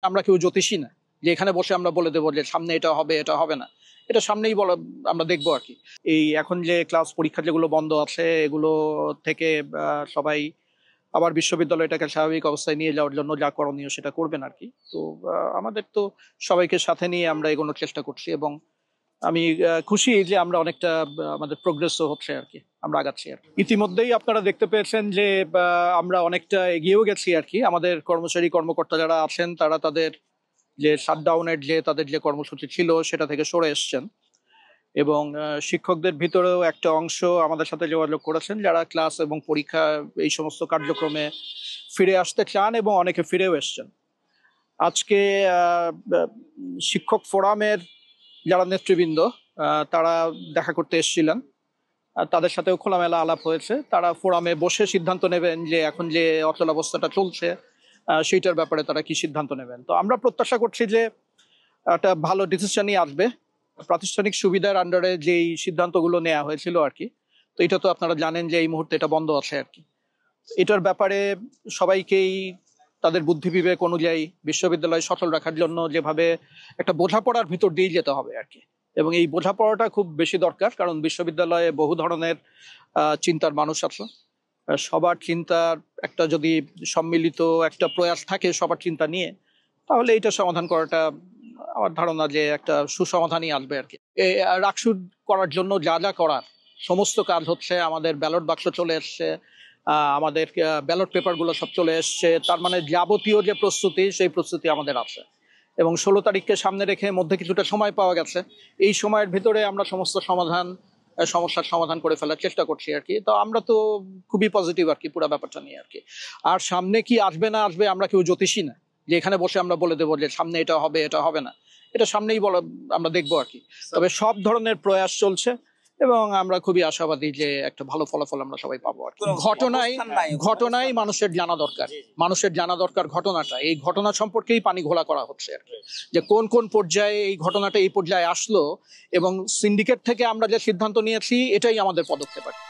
আমরা কেউ জ্যোতিষী না যে এখানে বসে আমরা বলে দেবো যে সামনে এটা হবে এটা হবে না। এটা সামনেই বলা, আমরা দেখবো আর কি। এই এখন যে ক্লাস পরীক্ষা যেগুলো বন্ধ আছে এগুলো থেকে সবাই আবার বিশ্ববিদ্যালয়টাকে স্বাভাবিক অবস্থায় নিয়ে যাওয়ার জন্য যা করণীয় সেটা করবেন আর কি। তো আমাদের তো সবাইকে সাথে নিয়ে আমরা এগোনোর চেষ্টা করছি এবং আমি খুশি যে আমরা অনেকটা আমাদের প্রোগ্রেসও হচ্ছে আর কি, আমরা আগাচ্ছি আর কি। ইতিমধ্যেই আপনারা দেখতে পেয়েছেন যে আমরা অনেকটা এগিয়েও গেছি আর কি। আমাদের কর্মচারী কর্মকর্তা যারা আছেন তারা তাদের যে শাটডাউনের যে তাদের যে কর্মসূচি ছিল সেটা থেকে সরে এসছেন এবং শিক্ষকদের ভিতরেও একটা অংশ আমাদের সাথে যোগাযোগ করেছেন যারা ক্লাস এবং পরীক্ষা এই সমস্ত কার্যক্রমে ফিরে আসতে চান এবং অনেকে ফিরেও এসছেন। আজকে শিক্ষক ফোরামের যারা নেতৃবৃন্দ তারা দেখা করতে এসেছিলেন, তাদের সাথেও খোলামেলা আলাপ হয়েছে। তারা ফোরামে বসে সিদ্ধান্ত নেবেন যে এখন যে অচলাবস্থাটা চলছে সেইটার ব্যাপারে তারা কি সিদ্ধান্ত নেবেন। তো আমরা প্রত্যাশা করছি যে একটা ভালো ডিসিশনই আসবে প্রাতিষ্ঠানিক সুবিধার আন্ডারে যেই সিদ্ধান্তগুলো নেওয়া হয়েছিল আর কি। তো এটা তো আপনারা জানেন যে এই মুহূর্তে এটা বন্ধ আছে আর কি। এটার ব্যাপারে সবাইকেই তাদের বুদ্ধি বিবেক অনুযায়ী বিশ্ববিদ্যালয় সচল রাখার জন্য যেভাবে একটা বোঝাপড়ার ভিতর দিয়ে যেতে হবে আর কি। এবং এই বোঝাপড়াটা খুব বেশি দরকার, কারণ বিশ্ববিদ্যালয়ে বহু ধরনের চিন্তার মানুষ আছে। সবার চিন্তার একটা যদি সম্মিলিত একটা প্রয়াস থাকে সবার চিন্তা নিয়ে, তাহলে এটা সমাধান করাটা আমার ধারণা যে একটা সুসমাধানই আসবে আর কি। রাকসু করার জন্য যা যা করার সমস্ত কাজ হচ্ছে। আমাদের ব্যালট বাক্স চলে এসছে, আমাদের ব্যালট পেপার গুলো সব চলে এসছে। তার মানে যাবতীয় যে প্রস্তুতি সেই প্রস্তুতি আমাদের আছে এবং 16 তারিখকে সামনে রেখে মধ্যে কিছুটা সময় পাওয়া গেছে। এই সময়ের ভিতরে আমরা সমস্ত সমস্যার সমাধান করে ফেলার চেষ্টা করছি আর কি। তো আমরা তো খুবই পজিটিভ আর কি পুরো ব্যাপারটা নিয়ে আর কি। আর সামনে কি আসবে না আসবে আমরা কেউ জ্যোতিষী না যে এখানে বসে আমরা বলে দেবো যে সামনে এটা হবে এটা হবে না। এটা সামনেই বলা, আমরা দেখবো আর কি। তবে সব ধরনের প্রয়াস চলছে এবং আমরা খুবই আশাবাদী যে একটা ভালো ফলাফল আমরা সবাই পাবো আর কি। ঘটনায় মানুষের জানা দরকার, মানুষের জানা দরকার ঘটনাটা। এই ঘটনা সম্পর্কেই পানি ঘোলা করা হচ্ছে আর কি, যে কোন কোন পর্যায়ে এই ঘটনাটা এই পর্যায়ে আসলো এবং সিন্ডিকেট থেকে আমরা যে সিদ্ধান্ত নিয়েছি এটাই আমাদের পদক্ষেপ আর কি।